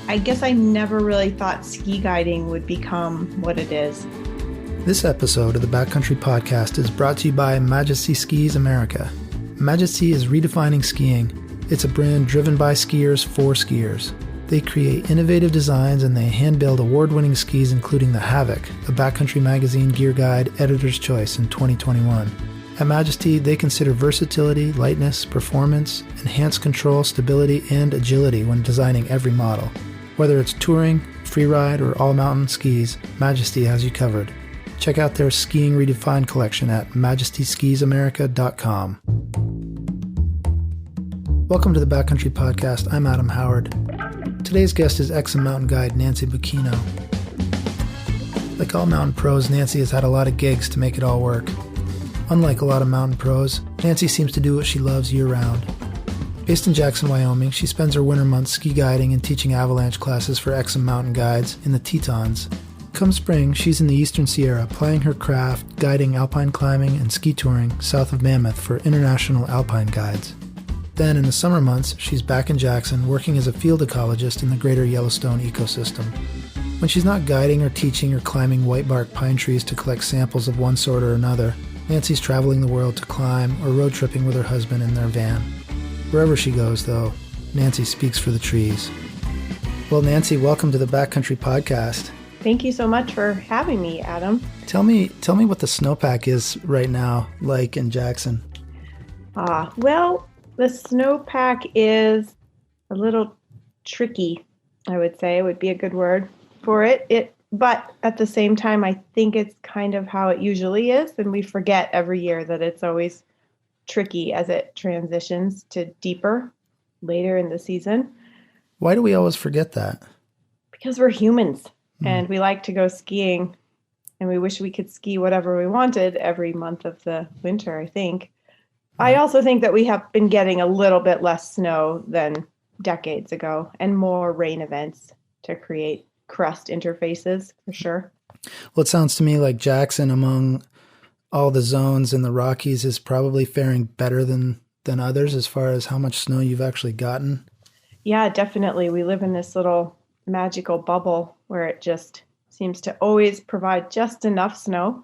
I guess I never really thought ski guiding would become what it is. This episode of the Backcountry podcast is brought to you by Majesty Skis America. Majesty is redefining skiing. It's a brand driven by skiers for skiers. They create innovative designs and they hand-build award-winning skis including the Havoc, a Backcountry magazine gear guide editor's choice in 2021. At Majesty, they consider versatility, lightness, performance, enhanced control, stability, and agility when designing every model. Whether it's touring, freeride, or all-mountain skis, Majesty has you covered. Check out their Skiing Redefined collection at majestyskisamerica.com. Welcome to the Backcountry podcast. I'm Adam Howard. Today's guest is Exum Mountain Guide Nancy Bockino. Like all mountain pros, Nancy has had a lot of gigs to make it all work. Unlike a lot of mountain pros, Nancy seems to do what she loves year-round. Based in Jackson, Wyoming, she spends her winter months ski guiding and teaching avalanche classes for Exum Mountain Guides in the Tetons. Come spring, she's in the Eastern Sierra, plying her craft, guiding alpine climbing and ski touring south of Mammoth for International Alpine Guides. Then, in the summer months, she's back in Jackson, working as a field ecologist in the Greater Yellowstone Ecosystem. When she's not guiding or teaching or climbing whitebark pine trees to collect samples of one sort or another, Nancy's traveling the world to climb or road tripping with her husband in their van. Wherever she goes, though, Nancy speaks for the trees. Well, Nancy, welcome to the Backcountry podcast. Thank you so much for having me, Adam. Tell me what the snowpack is right now, like in Jackson. Well, the snowpack is a little tricky, I would say. It would be a good word for it. But at the same time, I think it's kind of how it usually is, and we forget every year that it's always tricky as it transitions to deeper later in the season. Why do we always forget that? Because we're humans and we like to go skiing and we wish we could ski whatever we wanted every month of the winter, I think. I also think that we have been getting a little bit less snow than decades ago and more rain events to create crust interfaces for sure. Well, it sounds to me like Jackson, among all the zones in the Rockies, is probably faring better than others as far as how much snow you've actually gotten. Yeah, definitely. We live in this little magical bubble where it just seems to always provide just enough snow.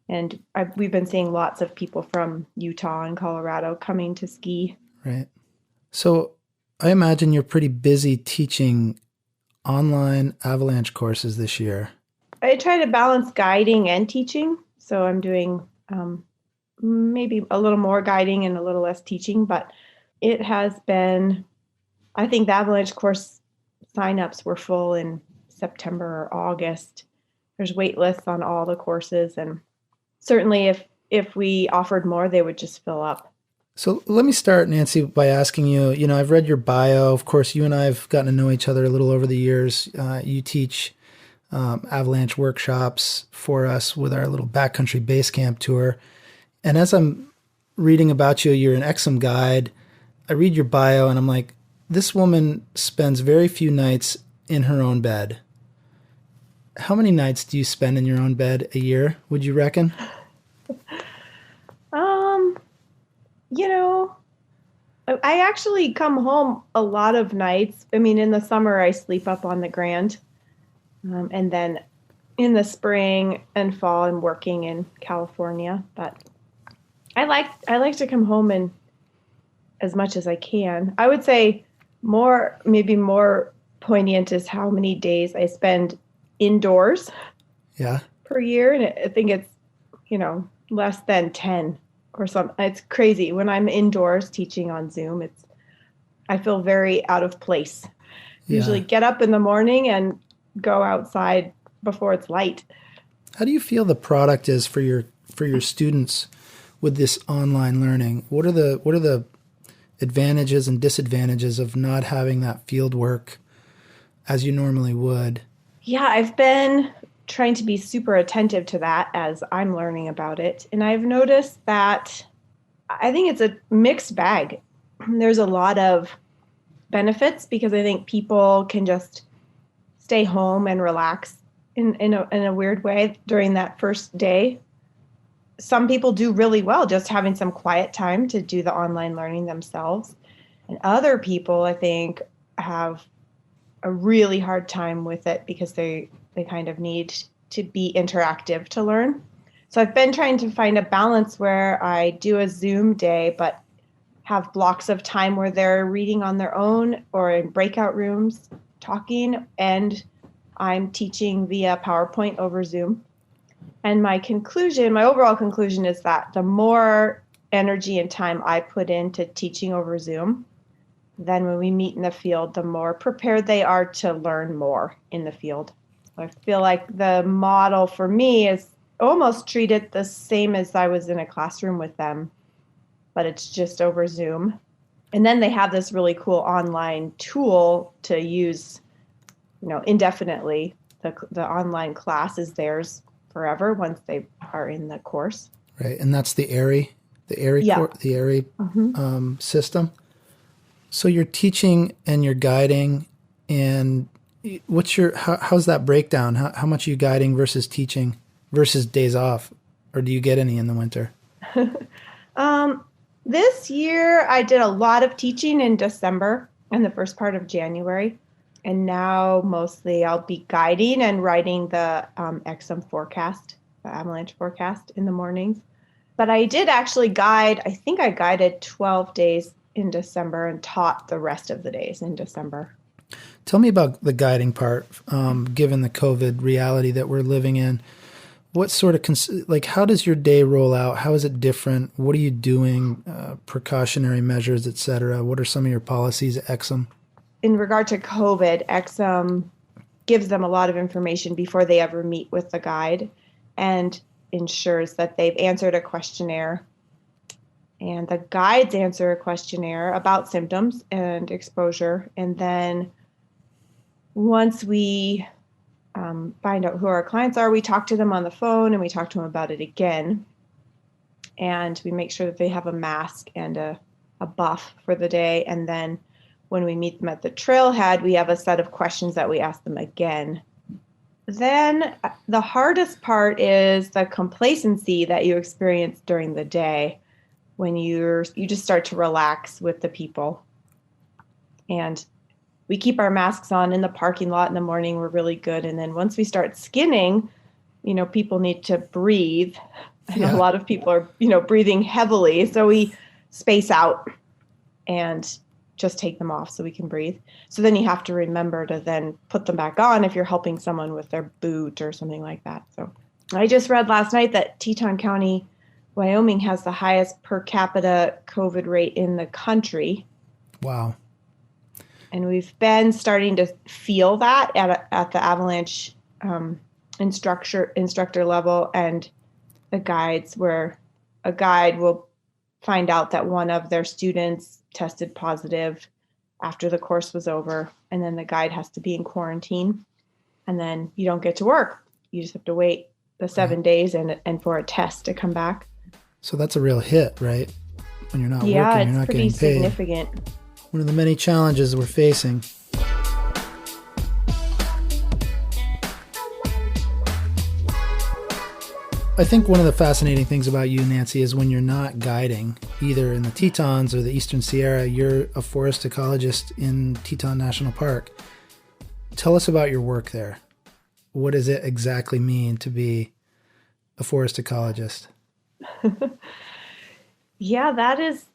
And we've been seeing lots of people from Utah and Colorado coming to ski. Right. So I imagine you're pretty busy teaching online avalanche courses this year. I try to balance guiding and teaching. So I'm doing maybe a little more guiding and a little less teaching, but it has been, I think the avalanche course signups were full in September or August. There's wait lists on all the courses, and certainly if we offered more, they would just fill up. So let me start, Nancy, by asking you, I've read your bio. Of course, you and I have gotten to know each other a little over the years. You teach avalanche workshops for us with our little backcountry base camp tour. And as I'm reading about you, you're an Exum guide. I read your bio and I'm like, this woman spends very few nights in her own bed. How many nights do you spend in your own bed a year, would you reckon? I actually come home a lot of nights. I mean, in the summer, I sleep up on the Grand. And then in the spring and fall, I'm working in California. But I like to come home and as much as I can. I would say maybe more poignant is how many days I spend indoors per year. And I think it's, less than 10 or something. It's crazy. When I'm indoors teaching on Zoom, I feel very out of place. Yeah. Usually get up in the morning and go outside before it's light. How do you feel the product is for your students with this online learning? What are the advantages and disadvantages of not having that field work as you normally would? Yeah, I've been trying to be super attentive to that as I'm learning about it. And I've noticed that I think it's a mixed bag. There's a lot of benefits because I think people can just stay home and relax in a weird way during that first day. Some people do really well just having some quiet time to do the online learning themselves. And other people, I think, have a really hard time with it because they kind of need to be interactive to learn. So I've been trying to find a balance where I do a Zoom day, but have blocks of time where they're reading on their own or in breakout rooms talking, and I'm teaching via PowerPoint over Zoom. And my overall conclusion is that the more energy and time I put into teaching over Zoom, then when we meet in the field, the more prepared they are to learn more in the field. I feel like the model for me is almost treated the same as I was in a classroom with them, but it's just over Zoom. And then they have this really cool online tool to use, indefinitely. The online class is theirs forever once they are in the course. Right, and that's the ARI, system. So you're teaching and you're guiding, and how's that breakdown? How much are you guiding versus teaching versus days off, or do you get any in the winter? This year I did a lot of teaching in December and the first part of January, and now mostly I'll be guiding and writing the Exum forecast, the avalanche forecast in the mornings. But I did actually guide. I think I guided 12 days in December and taught the rest of the days in December. Tell me about the guiding part, given the COVID reality that we're living in. What sort of, how does your day roll out? How is it different? What are you doing? Precautionary measures, et cetera. What are some of your policies at Exum? In regard to COVID, Exum gives them a lot of information before they ever meet with the guide and ensures that they've answered a questionnaire. And the guides answer a questionnaire about symptoms and exposure. And then once we find out who our clients are, we talk to them on the phone and we talk to them about it again. And we make sure that they have a mask and a buff for the day. And then when we meet them at the trailhead, we have a set of questions that we ask them again. Then the hardest part is the complacency that you experience during the day when you just start to relax with the people. And we keep our masks on in the parking lot in the morning. We're really good. And then once we start skinning, people need to breathe. And a lot of people are, breathing heavily. So we space out and just take them off so we can breathe. So then you have to remember to then put them back on if you're helping someone with their boot or something like that. So I just read last night that Teton County, Wyoming has the highest per capita COVID rate in the country. Wow. And we've been starting to feel that at the avalanche instructor level, and the guides, where a guide will find out that one of their students tested positive after the course was over, and then the guide has to be in quarantine, and then you don't get to work. You just have to wait the 7 days and for a test to come back. So that's a real hit, right? When you're not working, you're not getting paid. Yeah, it's pretty significant. One of the many challenges we're facing. I think one of the fascinating things about you, Nancy, is when you're not guiding, either in the Tetons or the Eastern Sierra, you're a forest ecologist in Teton National Park. Tell us about your work there. What does it exactly mean to be a forest ecologist? Yeah, that is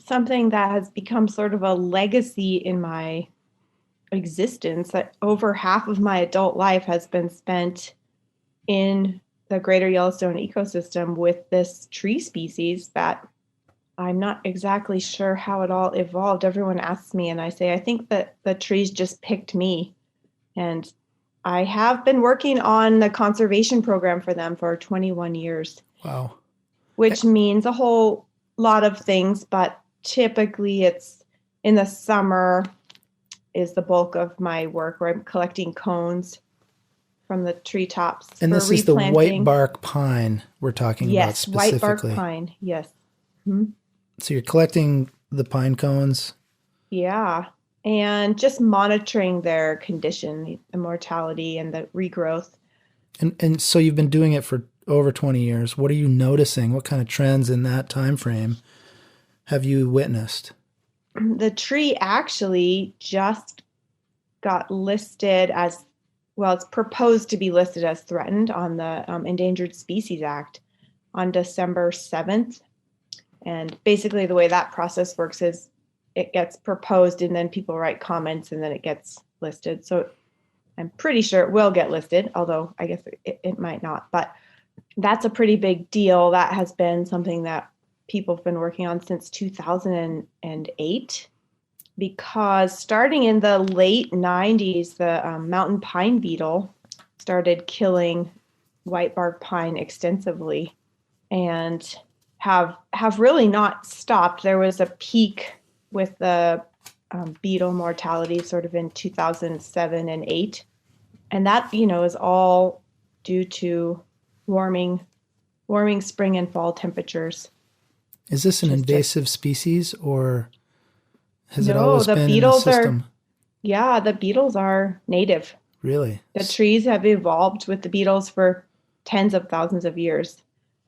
something that has become sort of a legacy in my existence, that over half of my adult life has been spent in the Greater Yellowstone Ecosystem with this tree species that I'm not exactly sure how it all evolved. Everyone asks me and I say, I think that the trees just picked me. And I have been working on the conservation program for them for 21 years. Wow. Which means a whole lot of things, but typically it's in the summer is the bulk of my work, where I'm collecting cones from the treetops. And this is the white bark pine we're talking about specifically. Yes, white bark pine, yes. Mm-hmm. So you're collecting the pine cones? Yeah, and just monitoring their condition, the mortality and the regrowth. And so you've been doing it for over 20 years. What are you noticing? What kind of trends in that time frame have you witnessed? The tree actually just got listed as, well, it's proposed to be listed as threatened on the Endangered Species Act on December 7th. And basically the way that process works is it gets proposed and then people write comments and then it gets listed. So I'm pretty sure it will get listed, although I guess it might not. But that's a pretty big deal. That has been something that people have been working on since 2008, because starting in the late 90s, the mountain pine beetle started killing whitebark pine extensively and have really not stopped. There was a peak with the beetle mortality sort of in 2007 and 8. And that, is all due to warming spring and fall temperatures. Is this an invasive species, or has it No, always the been beetles in the system? the beetles are native. Really? The trees have evolved with the beetles for tens of thousands of years.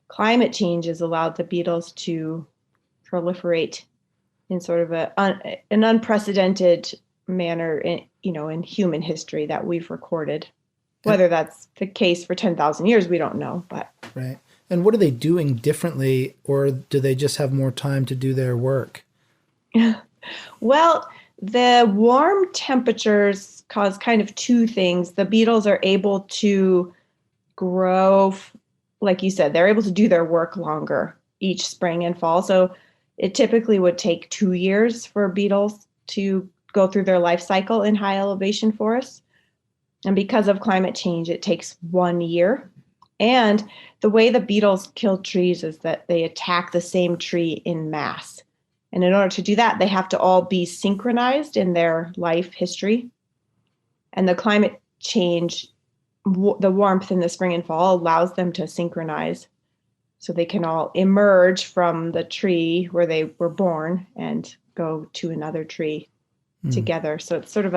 Climate change has allowed the beetles to proliferate in sort of an unprecedented manner in human history that we've recorded. Whether that's the case for 10,000 years, we don't know. But right. And what are they doing differently, or do they just have more time to do their work? Well, the warm temperatures cause kind of two things. The beetles are able to grow, like you said, they're able to do their work longer each spring and fall. So it typically would take 2 years for beetles to go through their life cycle in high elevation forests. And because of climate change, it takes 1 year. And the way the beetles kill trees is that they attack the same tree in mass. And in order to do that, they have to all be synchronized in their life history. And the climate change, the warmth in the spring and fall allows them to synchronize. So they can all emerge from the tree where they were born and go to another tree together. So it's sort of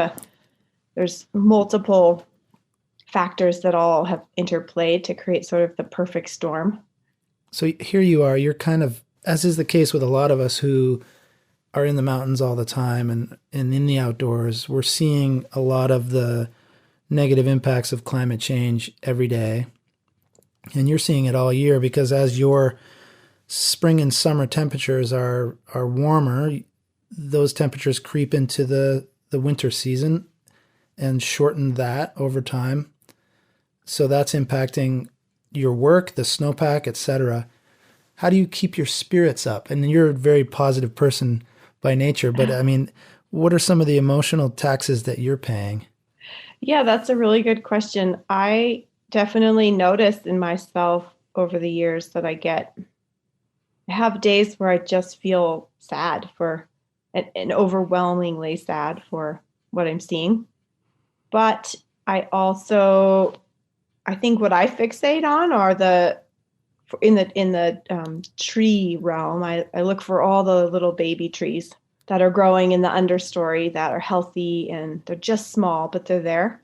there's multiple factors that all have interplayed to create sort of the perfect storm. So here you are, you're kind of, as is the case with a lot of us who are in the mountains all the time and in the outdoors, we're seeing a lot of the negative impacts of climate change every day. And you're seeing it all year because as your spring and summer temperatures are warmer, those temperatures creep into the winter season and shorten that over time. So that's impacting your work, the snowpack, etc. How do you keep your spirits up? And you're a very positive person by nature, but I mean, what are some of the emotional taxes that you're paying? Yeah, that's a really good question. I definitely noticed in myself over the years that I have days where I just feel sad and overwhelmingly sad for what I'm seeing. But I think what I fixate on are in the tree realm. I look for all the little baby trees that are growing in the understory that are healthy and they're just small, but they're there.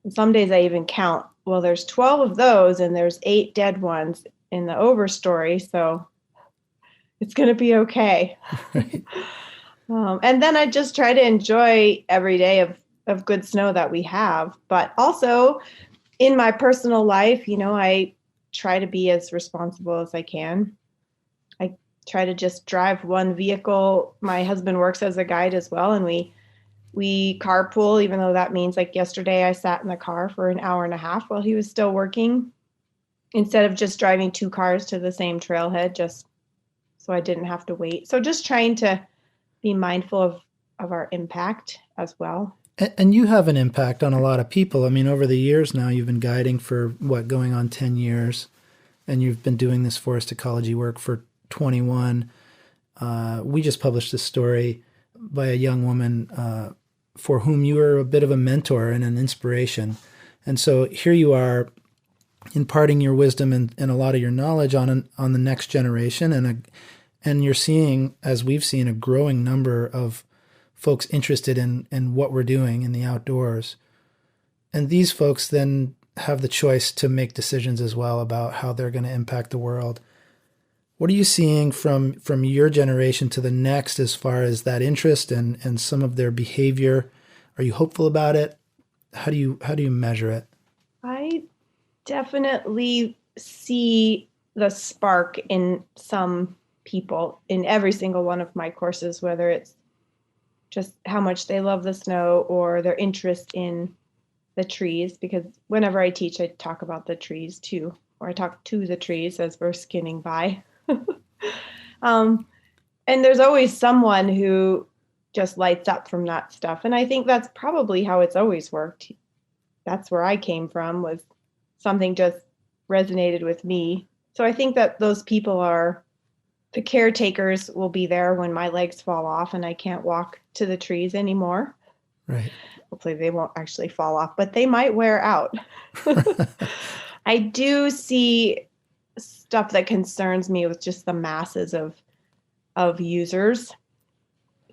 And some days I even count, well, there's 12 of those and there's 8 dead ones in the overstory. So it's going to be okay. Right. And then I just try to enjoy every day of good snow that we have. But also in my personal life, I try to be as responsible as I can. I try to just drive one vehicle. My husband works as a guide as well, and we carpool, even though that means like yesterday I sat in the car for an hour and a half while he was still working, instead of just driving 2 cars to the same trailhead, just so I didn't have to wait. So just trying to be mindful of our impact as well. And you have an impact on a lot of people. I mean, over the years now, you've been guiding for going on 10 years, and you've been doing this forest ecology work for 21. We just published a story by a young woman for whom you were a bit of a mentor and an inspiration. And so here you are imparting your wisdom and a lot of your knowledge on the next generation. And you're seeing, as we've seen, a growing number of folks interested in what we're doing in the outdoors. And these folks then have the choice to make decisions as well about how they're going to impact the world. What are you seeing from your generation to the next as far as that interest and some of their behavior? Are you hopeful about it? How do you measure it? I definitely see the spark in some people in every single one of my courses, whether it's just how much they love the snow or their interest in the trees, because whenever I teach, I talk about the trees too, or I talk to the trees as we're skinning by. um, and there's always someone who just lights up from that stuff. And I think that's probably how it's always worked. That's where I came from, was something just resonated with me. So I think that those people are the caretakers will be there when my legs fall off and I can't walk to the trees anymore. Right. Hopefully they won't actually fall off, but they might wear out. I do see stuff that concerns me with just the masses of users.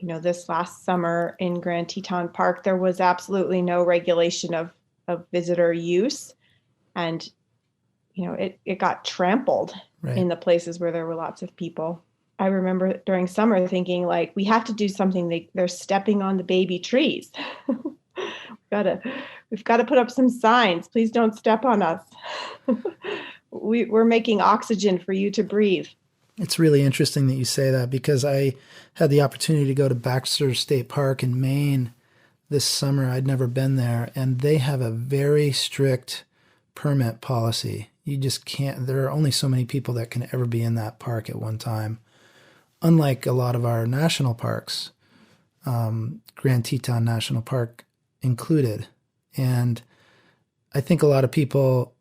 This last summer in Grand Teton Park, there was absolutely no regulation of visitor use. And, it got trampled in the places where there were lots of people. I remember during summer thinking, like, we have to do something. They're stepping on the baby trees. We've got to put up some signs. Please don't step on us. We're making oxygen for you to breathe. It's really interesting that you say that, because I had the opportunity to go to Baxter State Park in Maine this summer. I'd never been there, and they have a very strict permit policy. You just can't, there are only so many people that can ever be in that park at one time. Unlike a lot of our national parks, Grand Teton National Park included. And I think a lot of people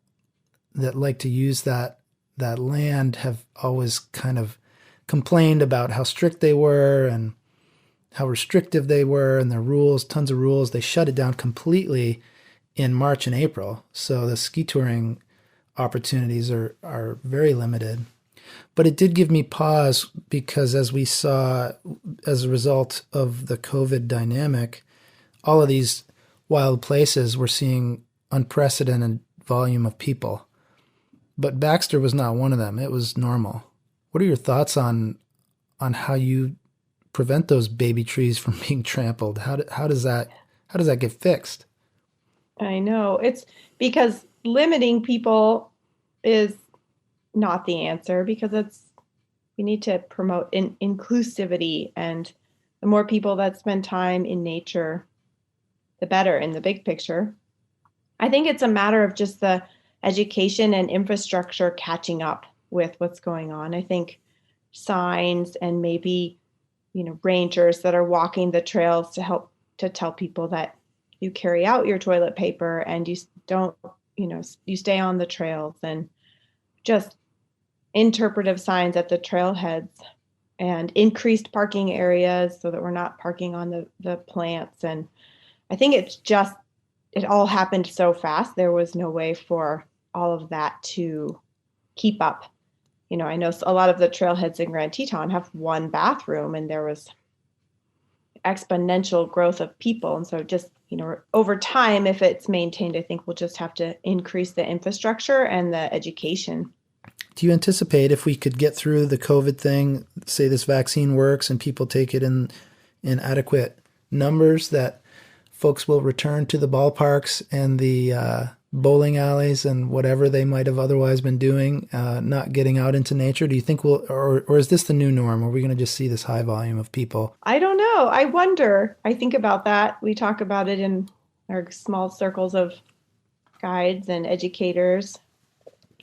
that like to use that land have always kind of complained about how strict they were and how restrictive they were and their rules, tons of rules. They shut it down completely in March and April. So the ski touring opportunities are very limited. But it did give me pause, because as we saw, as a result of the COVID dynamic, all of these wild places were seeing unprecedented volume of people. But Baxter was not one of them. It was normal. What are your thoughts on how you prevent those baby trees from being trampled? How does that get fixed? I know. It's because limiting people is not the answer, because we need to promote inclusivity, and the more people that spend time in nature, the better in the big picture. I think it's a matter of just the education and infrastructure catching up with what's going on. I think signs and maybe, rangers that are walking the trails to help to tell people that you carry out your toilet paper and you don't, you stay on the trails, and just interpretive signs at the trailheads and increased parking areas so that we're not parking on the plants. And I think it all happened so fast. There was no way for all of that to keep up. I know a lot of the trailheads in Grand Teton have one bathroom, and there was exponential growth of people. And so just, over time, if it's maintained, I think we'll just have to increase the infrastructure and the education. Do you anticipate, if we could get through the COVID thing, say this vaccine works and people take it in adequate numbers, that folks will return to the ballparks and the bowling alleys and whatever they might have otherwise been doing, not getting out into nature? Do you think or is this the new norm? Are we going to just see this high volume of people? I don't know. I wonder. I think about that. We talk about it in our small circles of guides and educators.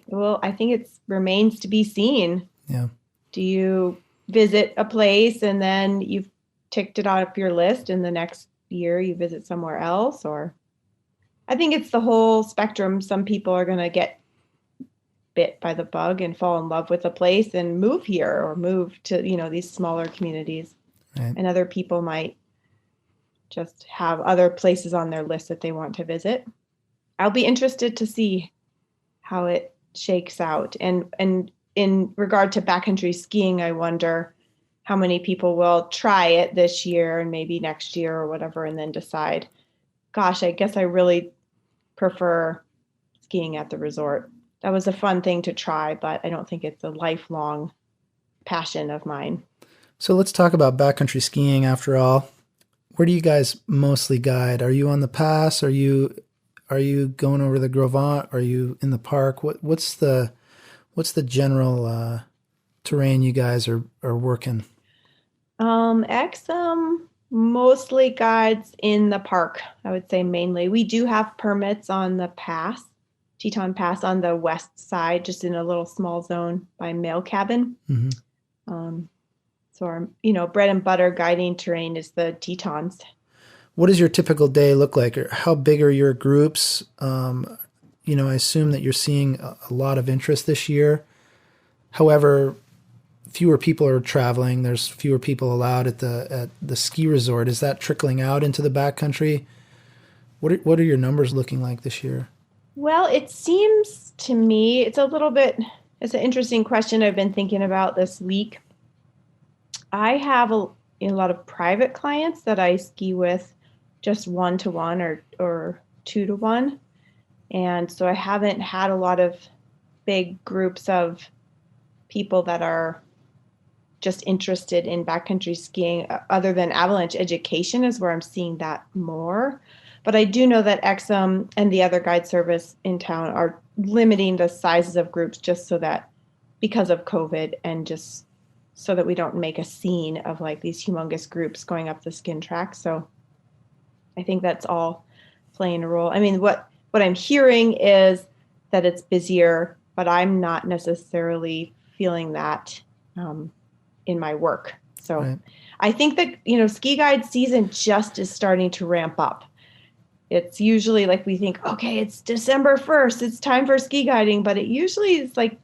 Well, I think it remains to be seen. Yeah. Do you visit a place and then you've ticked it off your list, and the next year you visit somewhere else? Or I think it's the whole spectrum. Some people are going to get bit by the bug and fall in love with a place and move here, or move to, these smaller communities. Right. And other people might just have other places on their list that they want to visit. I'll be interested to see how it shakes out. And in regard to backcountry skiing, I wonder how many people will try it this year and maybe next year or whatever, and then decide, gosh, I guess I really prefer skiing at the resort. That was a fun thing to try, but I don't think it's a lifelong passion of mine. So let's talk about backcountry skiing after all. Where do you guys mostly guide? Are you on the pass? Are you going over the Gros Ventre? Are you in the park? What's the general terrain you guys are working? Exum mostly guides in the park, I would say mainly. We do have permits on the pass, Teton Pass on the west side, just in a little small zone by Mail Cabin. Hmm. Um, so our, bread and butter guiding terrain is the Tetons. What does your typical day look like? Or how big are your groups? I assume that you're seeing a lot of interest this year. However, fewer people are traveling. There's fewer people allowed at the ski resort. Is that trickling out into the backcountry? What are your numbers looking like this year? Well, it seems to me it's an interesting question I've been thinking about this week. I have a lot of private clients that I ski with just 1-to-1 or 2-to-1. And so I haven't had a lot of big groups of people that are just interested in backcountry skiing other than avalanche education is where I'm seeing that more. But I do know that Exum and the other guide service in town are limiting the sizes of groups just so that because of COVID and just so that we don't make a scene of like these humongous groups going up the skin track. So I think that's all playing a role. I mean, what I'm hearing is that it's busier, but I'm not necessarily feeling that in my work. So Right. I think that, ski guide season just is starting to ramp up. It's usually like we think, okay, it's December 1st, it's time for ski guiding, but it usually is like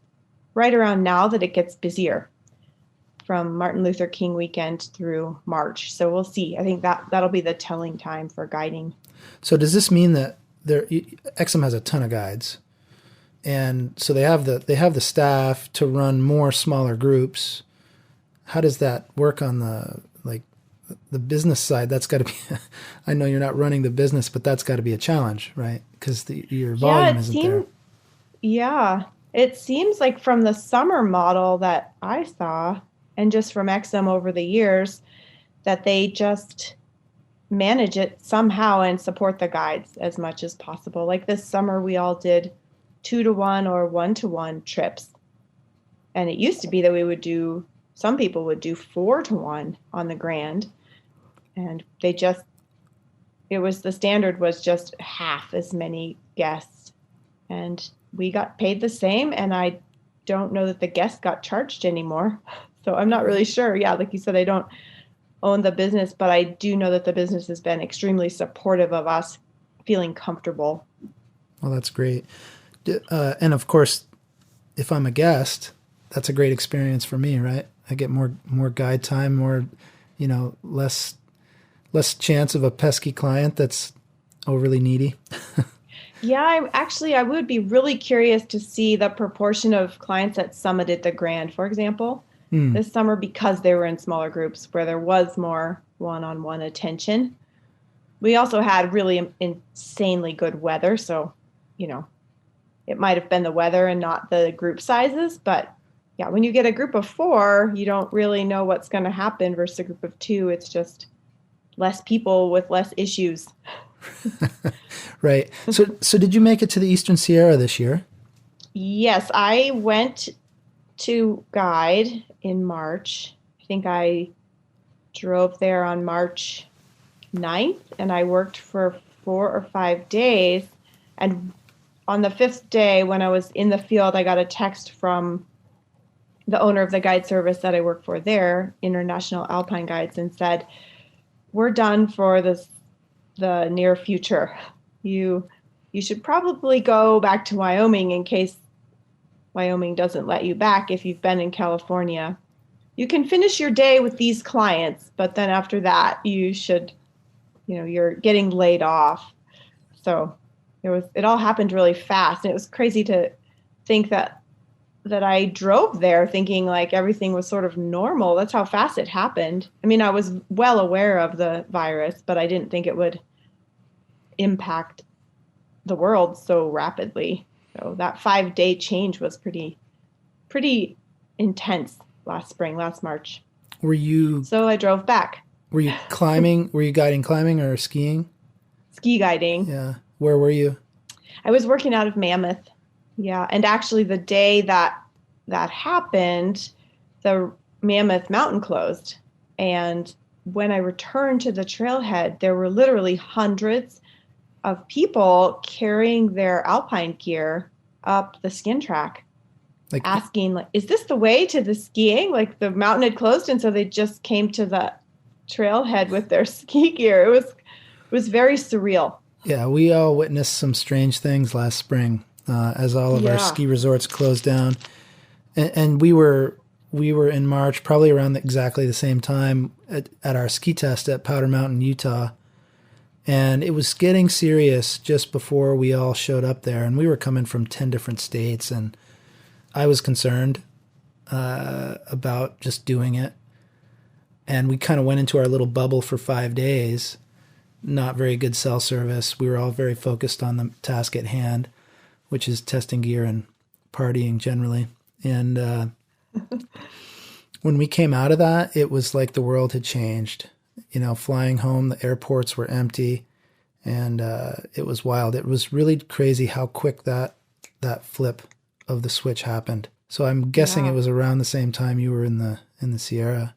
right around now that it gets busier from Martin Luther King weekend through March. So we'll see. I think that'll be the telling time for guiding. So does this mean that Exum has a ton of guides, and so they have the staff to run more smaller groups? How does that work on the business side? That's got to be. I know you're not running the business, but that's got to be a challenge, right? Because your volume isn't there. Yeah, it seems like from the summer model that I saw, and just from Exum over the years, that they just manage it somehow and support the guides as much as possible. Like this summer, we all did 2-to-1 or 1-to-1 trips. And it used to be that some people would do 4-to-1 on the Grand. And the standard was just half as many guests. And we got paid the same. And I don't know that the guests got charged anymore. So I'm not really sure. Yeah, like you said, I don't own the business, but I do know that the business has been extremely supportive of us feeling comfortable. Well, that's great. And of course, if I'm a guest, that's a great experience for me, right? I get more guide time, more, less chance of a pesky client that's overly needy. Yeah, I would be really curious to see the proportion of clients that summited the Grand, for example, this summer because they were in smaller groups where there was more one-on-one attention. We also had really insanely good weather, so, it might have been the weather and not the group sizes, but yeah, when you get a group of 4, you don't really know what's going to happen versus a group of 2. It's just less people with less issues. Right. So did you make it to the Eastern Sierra this year? Yes, I went to guide in March. I think I drove there on March 9th and I worked for 4 or 5 days. And on the 5th day, when I was in the field, I got a text from the owner of the guide service that I work for there, International Alpine Guides, and said, "We're done for the near future. You should probably go back to Wyoming in case Wyoming doesn't let you back if you've been in California. You can finish your day with these clients, but then after that, you should, you're getting laid off." So it all happened really fast. And it was crazy to think that I drove there thinking like everything was sort of normal. That's how fast it happened. I mean, I was well aware of the virus, but I didn't think it would impact the world so rapidly. So that 5-day change was pretty intense last March. Were you So I drove back. Were you climbing? Were you guiding climbing or skiing? Ski guiding. Yeah. Where were you? I was working out of Mammoth. Yeah, and actually the day that happened, the Mammoth Mountain closed. And when I returned to the trailhead, there were literally hundreds of people carrying their alpine gear up the skin track, Like, asking, like, is this the way to the skiing? Like the mountain had closed, and so they just came to the trailhead with their ski gear. It was very surreal. yeah, we all witnessed some strange things last spring as all of our Yeah. ski resorts closed down, and we were in March, probably around exactly the same time at our ski test at Powder Mountain, Utah, and it was getting serious just before we all showed up there, and we were coming from 10 different states, and I was concerned about just doing it, and we kind of went into our little bubble for 5 days. Not very good cell service. We were all very focused on the task at hand, which is testing gear and partying generally. And when we came out of that, it was like the world had changed. Flying home, the airports were empty, and it was wild. It was really crazy how quick that flip of the switch happened. So I'm guessing Yeah. it was around the same time you were in the Sierra.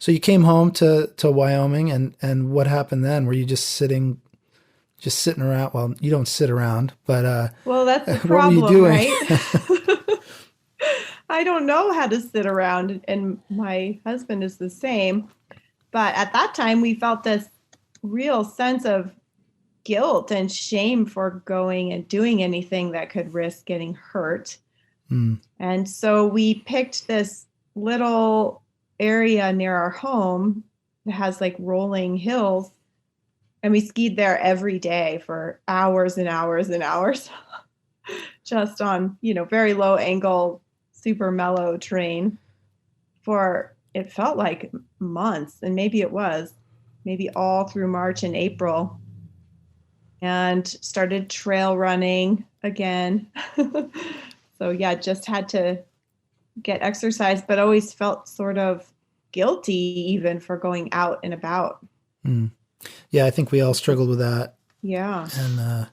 So you came home to Wyoming, and what happened then? Were you just sitting around? Well, you don't sit around, but Well, that's the what were problem, you doing? right? I don't know how to sit around, and my husband is the same. But at that time, we felt this real sense of guilt and shame for going and doing anything that could risk getting hurt. Mm, And so we picked this little area near our home that has like rolling hills, and we skied there every day for hours and hours and hours, just on, very low angle, super mellow terrain for it felt like months, and maybe it was maybe all through March and April, and started trail running again. So yeah, just had to get exercise, but always felt sort of guilty even for going out and about. mm. Yeah, I think we all struggled with that, Yeah. and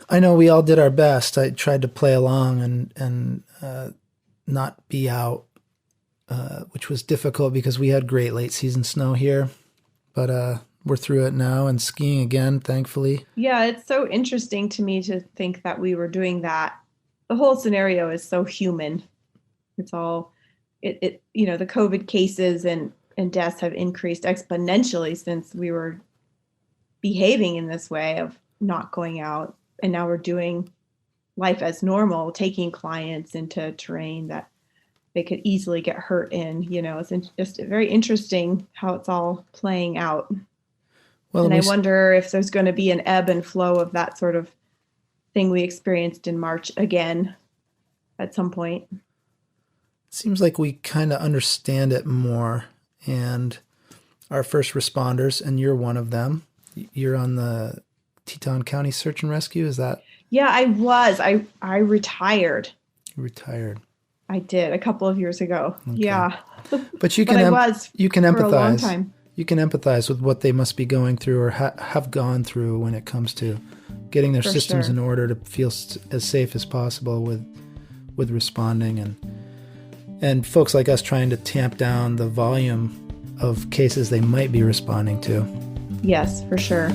I know we all did our best. I tried to play along and not be out, which was difficult because we had great late season snow here, but we're through it now and skiing again, thankfully. Yeah, it's so interesting to me to think that we were doing that. The whole scenario is so human. It's all the COVID cases and deaths have increased exponentially since we were behaving in this way of not going out. And now we're doing life as normal, taking clients into terrain that they could easily get hurt in. It's just very interesting how it's all playing out. Well, And I wonder if there's going to be an ebb and flow of that sort of thing we experienced in March again at some point. seems like we kind of understand it more, and our first responders, and you're one of them. You're on the Teton County Search and Rescue. Is that? Yeah, I was. I retired. Retired. I did a couple of years ago. Okay. Yeah. But you can But I was you can for a long empathize. time. You can empathize with what they must be going through or have gone through when it comes to getting their For systems sure. in order to feel as safe as possible with responding, and folks like us trying to tamp down the volume of cases they might be responding to. Yes, for sure.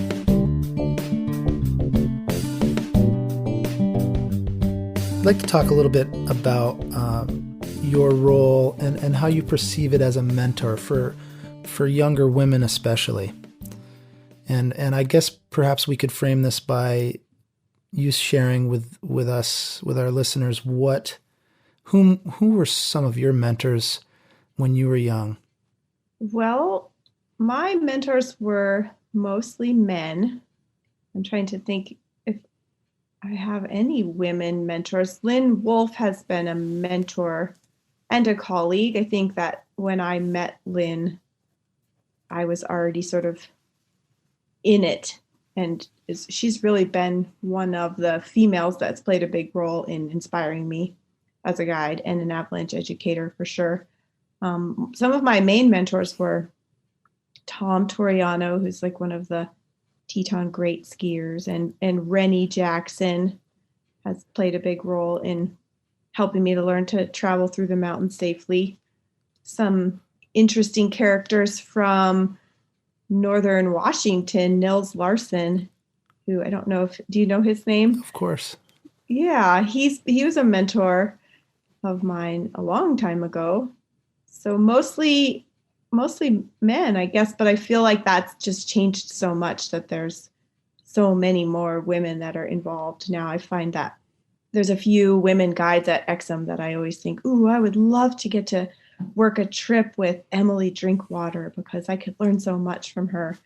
I'd like to talk a little bit about your role and how you perceive it as a mentor for younger women especially. And I guess perhaps we could frame this by you sharing with us, with our listeners, who were some of your mentors when you were young? Well, my mentors were mostly men. I'm trying to think if I have any women mentors. Lynn Wolf has been a mentor and a colleague. I think that when I met Lynn, I was already sort of in it. And she's really been one of the females that's played a big role in inspiring me as a guide and an avalanche educator for sure. Some of my main mentors were Tom Toriano, who's like one of the Teton great skiers, and Rennie Jackson has played a big role in helping me to learn to travel through the mountains safely. Some interesting characters from Northern Washington, Nils Larson, who I don't know if, do you know his name? Of course. Yeah, he was a mentor of mine a long time ago. So mostly men, I guess, but I feel like that's just changed so much that there's so many more women that are involved now. I find that there's a few women guides at Exum that I always think, ooh, I would love to get to work a trip with Emily Drinkwater because I could learn so much from her.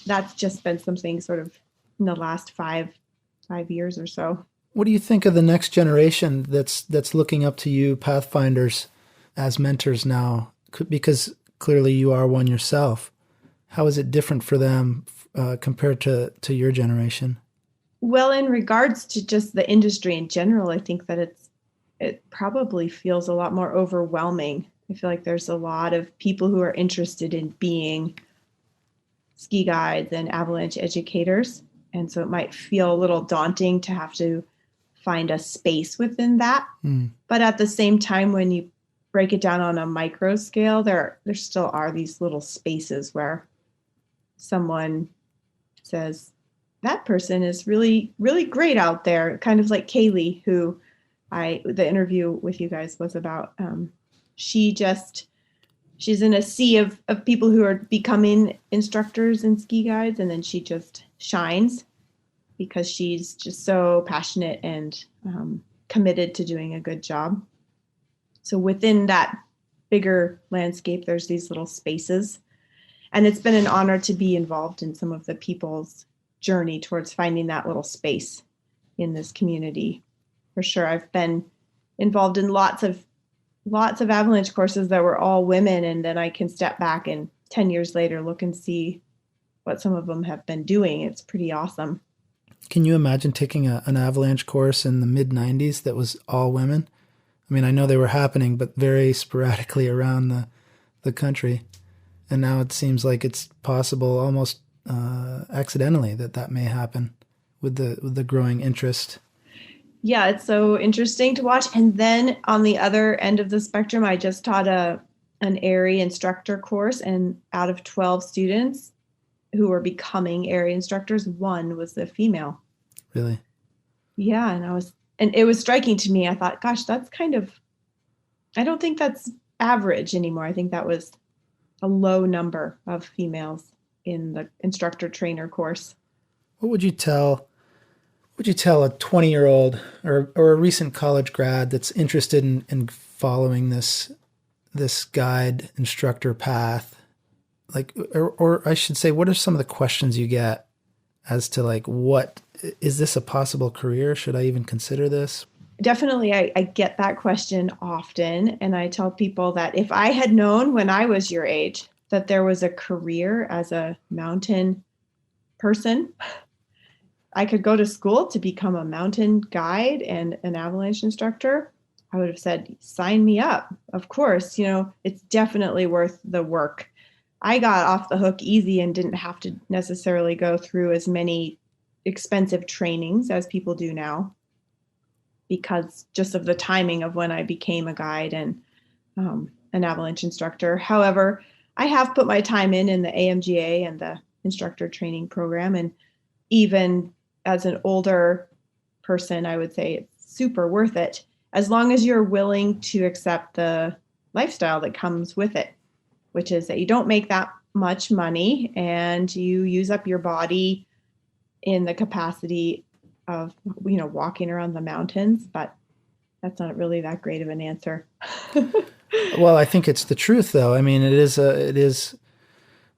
That's just been something sort of in the last five years or so. What do you think of the next generation that's looking up to you, Pathfinders, as mentors now? Because clearly you are one yourself. How is it different for them compared to your generation? Well, in regards to just the industry in general, I think that it probably feels a lot more overwhelming. I feel like there's a lot of people who are interested in being ski guides and avalanche educators. And so it might feel a little daunting to have to find a space within that. But at the same time, when you break it down on a micro scale, there still are these little spaces where someone says, that person is really, really great out there. Kind of like Kaylee, who the interview with you guys was about. She's in a sea of people who are becoming instructors and ski guides, and then she just shines because she's just so passionate and committed to doing a good job. So within that bigger landscape, there's these little spaces. And it's been an honor to be involved in some of the people's journey towards finding that little space in this community. For sure, I've been involved in lots of avalanche courses that were all women, and then I can step back and 10 years later look and see what some of them have been doing. It's pretty awesome. Can you imagine taking an avalanche course in the mid-90s that was all women? I mean, I know they were happening, but very sporadically around the country. And now it seems like it's possible almost accidentally that may happen with the growing interest. Yeah, it's so interesting to watch. And then on the other end of the spectrum, I just taught an ARI instructor course, and out of 12 students who were becoming ARI instructors, one was a female. Really? Yeah, and it was striking to me. I thought, gosh, that's I don't think that's average anymore. I think that was a low number of females in the instructor trainer course. What would you tell a 20-year-old or a recent college grad that's interested in following this guide instructor path? Like, or I should say, what are some of the questions you get as to like, what is this a possible career? Should I even consider this? Definitely, I get that question often. And I tell people that if I had known when I was your age that there was a career as a mountain person, I could go to school to become a mountain guide and an avalanche instructor, I would have said, sign me up. Of course, it's definitely worth the work. I got off the hook easy and didn't have to necessarily go through as many expensive trainings as people do now, because just of the timing of when I became a guide and an avalanche instructor. However, I have put my time in the AMGA and the instructor training program. And even as an older person, I would say it's super worth it, as long as you're willing to accept the lifestyle that comes with it, which is that you don't make that much money and you use up your body in the capacity of, walking around the mountains. But that's not really that great of an answer. Well, I think it's the truth, though. I mean, it is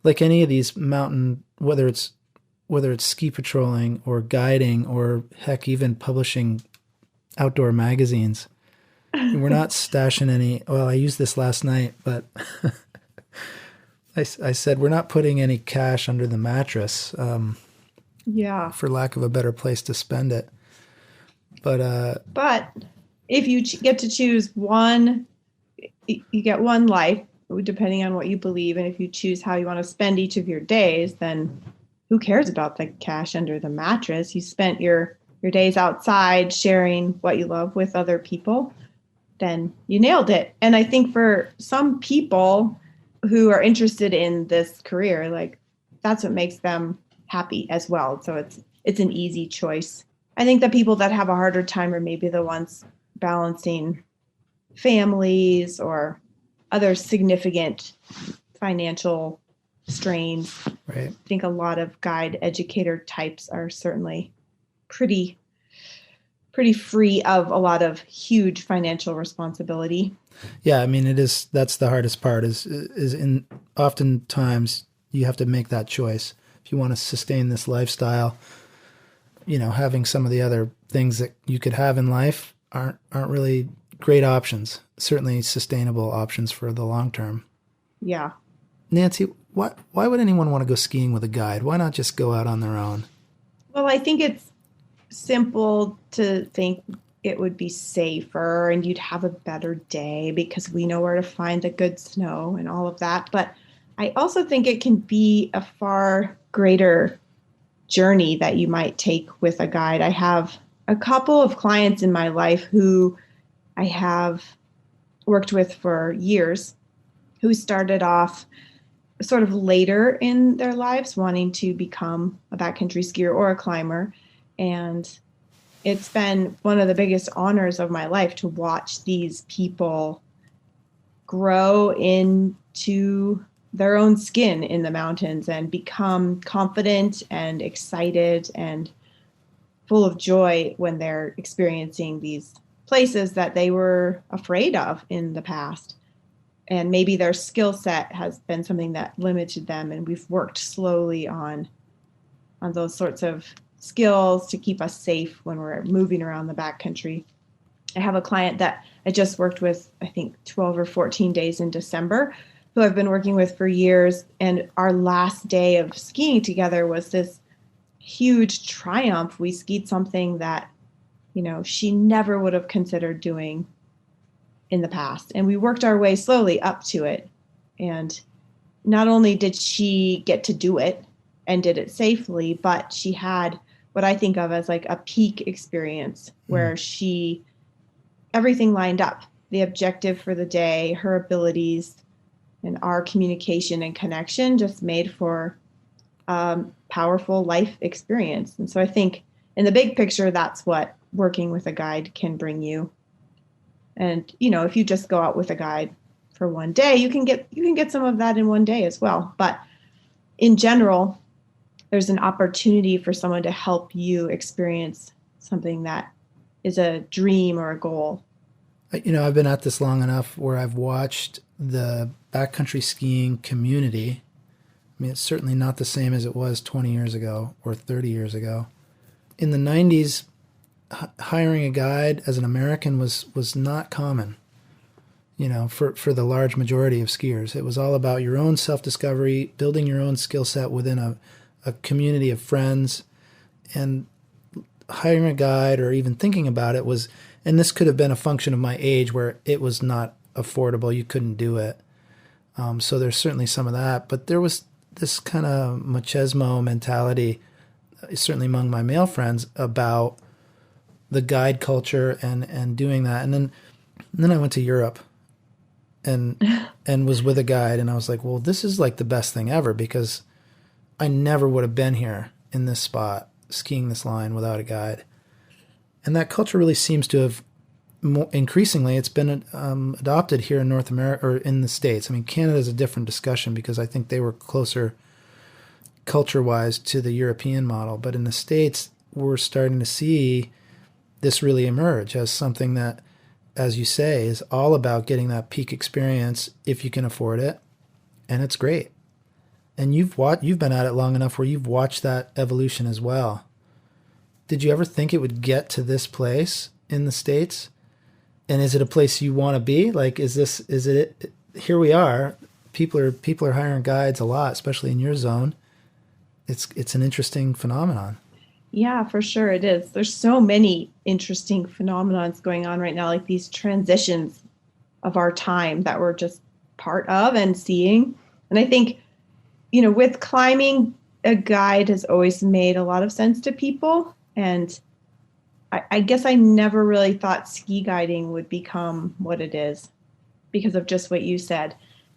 like any of these mountain, whether it's ski patrolling or guiding or heck, even publishing outdoor magazines. We're not stashing any. Well, I used this last night, but I said we're not putting any cash under the mattress. Yeah. For lack of a better place to spend it. But if you get to choose one, you get one life depending on what you believe. And if you choose how you want to spend each of your days, then who cares about the cash under the mattress? You spent your days outside sharing what you love with other people, then you nailed it. And I think for some people who are interested in this career, like that's what makes them happy as well. So it's an easy choice. I think the people that have a harder time are maybe the ones balancing families or other significant financial strains. Right. I think a lot of guide educator types are certainly pretty free of a lot of huge financial responsibility. Yeah, I mean, that's the hardest part is in oftentimes you have to make that choice. If you want to sustain this lifestyle, having some of the other things that you could have in life aren't really great options, certainly sustainable options for the long term. Yeah. Nancy, why would anyone want to go skiing with a guide? Why not just go out on their own? Well, I think it's simple to think it would be safer and you'd have a better day because we know where to find the good snow and all of that. But I also think it can be a far greater journey that you might take with a guide. I have a couple of clients in my life who I have worked with for years who started off sort of later in their lives wanting to become a backcountry skier or a climber. And it's been one of the biggest honors of my life to watch these people grow into their own skin in the mountains and become confident and excited and full of joy when they're experiencing these places that they were afraid of in the past. And maybe their skill set has been something that limited them. And we've worked slowly on those sorts of skills to keep us safe when we're moving around the backcountry. I have a client that I just worked with, I think 12 or 14 days in December, who I've been working with for years. And our last day of skiing together was this huge triumph. We skied something that, she never would have considered doing in the past. And we worked our way slowly up to it. And not only did she get to do it and did it safely, but she had what I think of as like a peak experience where everything lined up. The objective for the day, her abilities, and our communication and connection just made for powerful life experience. And so I think in the big picture, that's what working with a guide can bring you. And, if you just go out with a guide for one day, you can get some of that in one day as well. But in general, there's an opportunity for someone to help you experience something that is a dream or a goal. I've been at this long enough where I've watched the backcountry skiing community. I mean, it's certainly not the same as it was 20 years ago or 30 years ago. In the 90s, hiring a guide as an American was not common, for the large majority of skiers. It was all about your own self-discovery, building your own skill set within a community of friends, and hiring a guide or even thinking about it was, and this could have been a function of my age where it was not affordable. You couldn't do it. So there's certainly some of that, but there was this kind of machismo mentality, certainly among my male friends, about the guide culture and doing that. And then I went to Europe and was with a guide, and I was like, well, this is like the best thing ever, because I never would have been here in this spot skiing this line without a guide. And that culture really seems to have increasingly, it's been adopted here in North America or in the States. I mean, Canada is a different discussion because I think they were closer culture-wise to the European model. But in the States, we're starting to see this really emerge as something that, as you say, is all about getting that peak experience if you can afford it. And it's great. And you've been at it long enough where you've watched that evolution as well. Did you ever think it would get to this place in the States? And is it a place you want to be? Like, is it, here we are, people are hiring guides a lot, especially in your zone. It's an interesting phenomenon. Yeah, for sure it is. There's so many interesting phenomenons going on right now, like these transitions of our time that we're just part of and seeing. And I think, with climbing, a guide has always made a lot of sense to people. And I guess I never really thought ski guiding would become what it is because of just what you said.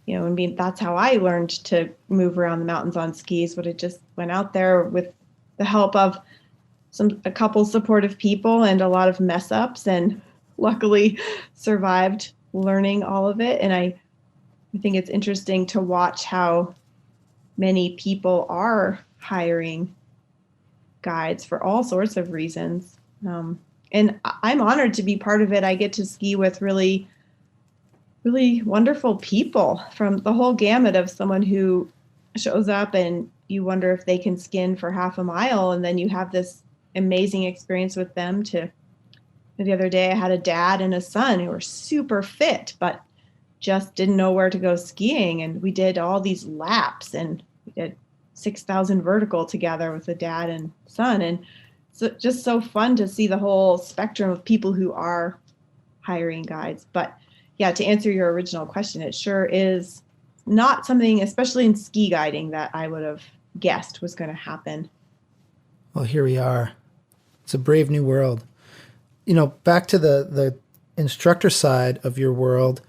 That's how I learned to move around the mountains on skis, but I just went out there with the help of a couple supportive people and a lot of mess ups, and luckily survived learning all of it. And I think it's interesting to watch how many people are hiring guides for all sorts of reasons. And I'm honored to be part of it. I get to ski with really, really wonderful people from the whole gamut of someone who shows up and you wonder if they can skin for half a mile. And then you have this amazing experience with them. The other day, I had a dad and a son who were super fit, but just didn't know where to go skiing. And we did all these laps, and we did 6,000 vertical together with the dad and son. And so just so fun to see the whole spectrum of people who are hiring guides. But yeah, to answer your original question, it sure is not something, especially in ski guiding, that I would have guessed was going to happen. Well, here we are. It's a brave new world. Back to the instructor side of your world.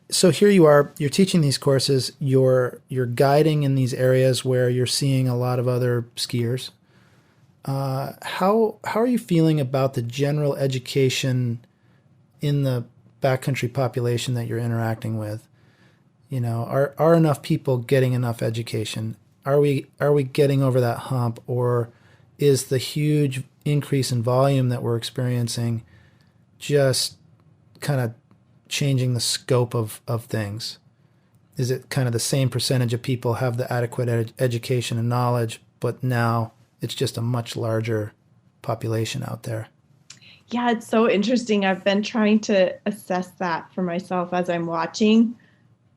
So here you are, you're teaching these courses, you're guiding in these areas where you're seeing a lot of other skiers. How are you feeling about the general education in the backcountry population that you're interacting with? Are enough people getting enough education? Are we getting over that hump, or is the huge increase in volume that we're experiencing just kind of changing the scope of things? Is it kind of the same percentage of people have the adequate education and knowledge, but now it's just a much larger population out there? Yeah, it's so interesting. I've been trying to assess that for myself as I'm watching.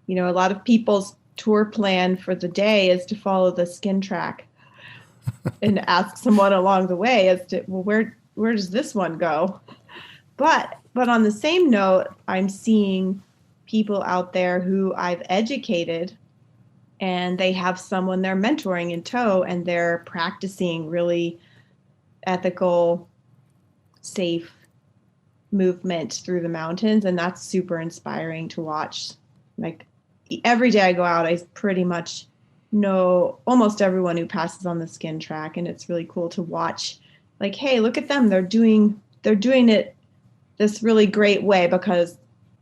A lot of people's tour plan for the day is to follow the skin track and ask someone along the way as to, well, where does this one go? But on the same note, I'm seeing people out there who I've educated, and they have someone they're mentoring in tow, and they're practicing really ethical, safe movement through the mountains. And that's super inspiring to watch. Like every day I go out, I pretty much know almost everyone who passes on the skin track. And it's really cool to watch, like, hey, look at them. They're doing it this really great way because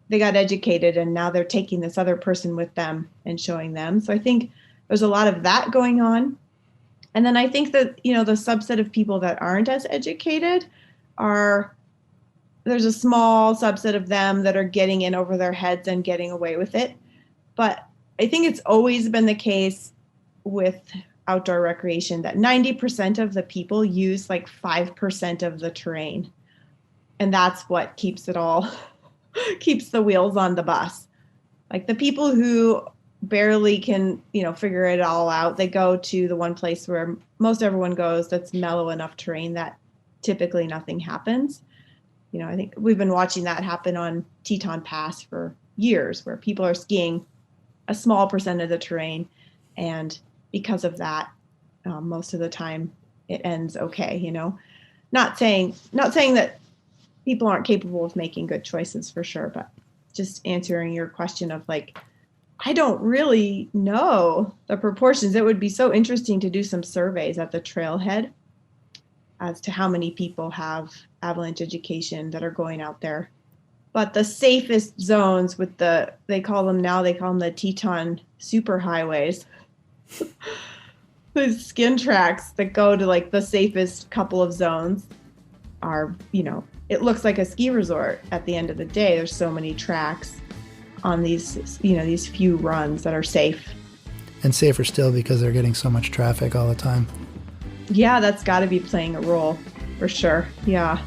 they got educated, and now they're taking this other person with them and showing them. So I think there's a lot of that going on. And then I think that, the subset of people that aren't as educated there's a small subset of them that are getting in over their heads and getting away with it. But I think it's always been the case with outdoor recreation that 90% of the people use like 5% of the terrain. And that's what keeps the wheels on the bus. Like the people who barely can, figure it all out, they go to the one place where most everyone goes that's mellow enough terrain that typically nothing happens. I think we've been watching that happen on Teton Pass for years, where people are skiing a small percent of the terrain. And because of that, most of the time it ends okay, not saying that people aren't capable of making good choices, for sure, but just answering your question of like, I don't really know the proportions. It would be so interesting to do some surveys at the trailhead as to how many people have avalanche education that are going out there. But the safest zones they call them the Teton superhighways. The skin tracks that go to like the safest couple of zones are, it looks like a ski resort at the end of the day. There's so many tracks on these few runs that are safe. And safer still because they're getting so much traffic all the time. Yeah, that's got to be playing a role for sure. Yeah.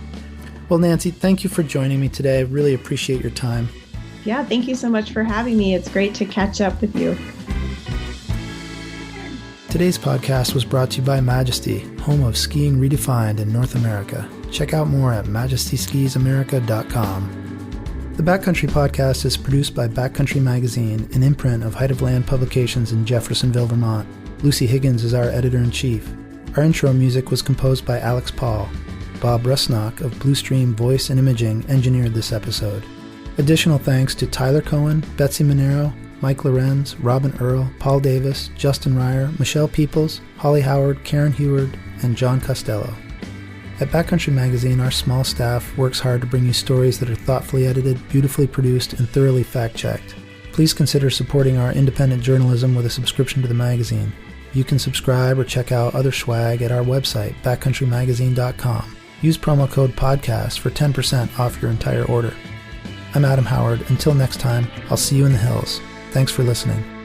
Well, Nancy, thank you for joining me today. I really appreciate your time. Yeah, thank you so much for having me. It's great to catch up with you. Today's podcast was brought to you by Majesty, home of skiing redefined in North America. Check out more at majestyskisamerica.com. The Backcountry podcast is produced by Backcountry Magazine, an imprint of Height of Land Publications in Jeffersonville, Vermont. Lucy Higgins is our editor-in-chief. Our intro music was composed by Alex Paul. Bob Rusnock of Bluestream Voice and Imaging engineered this episode. Additional thanks to Tyler Cohen, Betsy Monero, Mike Lorenz, Robin Earl, Paul Davis, Justin Ryer, Michelle Peoples, Holly Howard, Karen Heward, and John Costello. At Backcountry Magazine, our small staff works hard to bring you stories that are thoughtfully edited, beautifully produced, and thoroughly fact-checked. Please consider supporting our independent journalism with a subscription to the magazine. You can subscribe or check out other swag at our website, backcountrymagazine.com. Use promo code PODCAST for 10% off your entire order. I'm Adam Howard. Until next time, I'll see you in the hills. Thanks for listening.